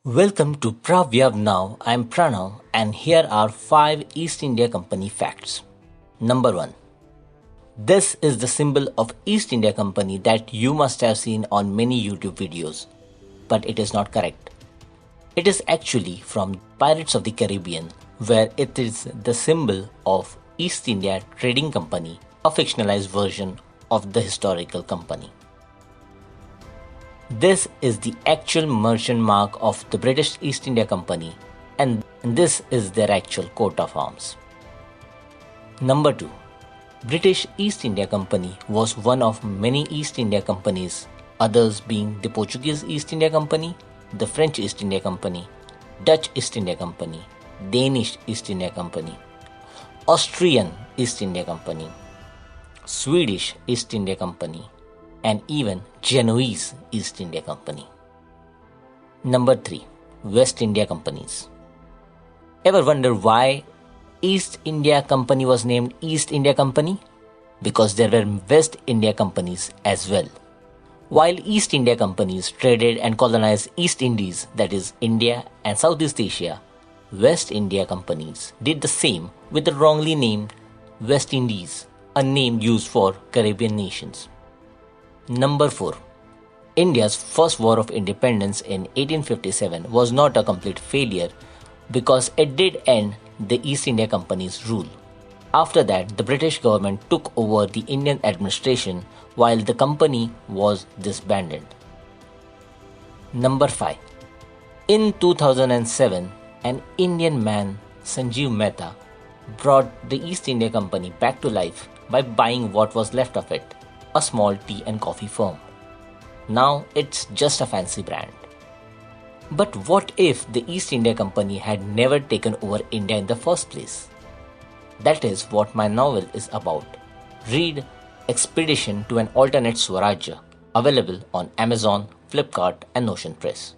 Welcome to Pravyav Now. I'm Pranav and here are 5 East India Company facts. Number 1. This is the symbol of East India Company that you must have seen on many YouTube videos. But it is not correct. It is actually from Pirates of the Caribbean, where it is the symbol of East India Trading Company, a fictionalized version of the historical company. This is the actual merchant mark of the British East India Company, and this is their actual coat of arms. Number 2. British East India Company was one of many East India companies, others being the Portuguese East India Company, the French East India Company, Dutch East India Company, Danish East India Company, Austrian East India Company, Swedish East India Company, and even Genoese East India Company. Number 3. West India Companies. Ever wonder why East India Company was named East India Company? Because there were West India Companies as well. While East India Companies traded and colonized East Indies, that is India and Southeast Asia, West India Companies did the same with the wrongly named West Indies, a name used for Caribbean nations. Number 4. India's first war of independence in 1857 was not a complete failure because it did end the East India Company's rule. After that, the British government took over the Indian administration while the company was disbanded. Number 5. In 2007, an Indian man, Sanjeev Mehta, brought the East India Company back to life by buying what was left of it, a small tea and coffee firm. Now it's just a fancy brand. But what if the East India Company had never taken over India in the first place? That is what my novel is about. Read Expedition to an Alternate Swarajya, available on Amazon, Flipkart and Notion Press.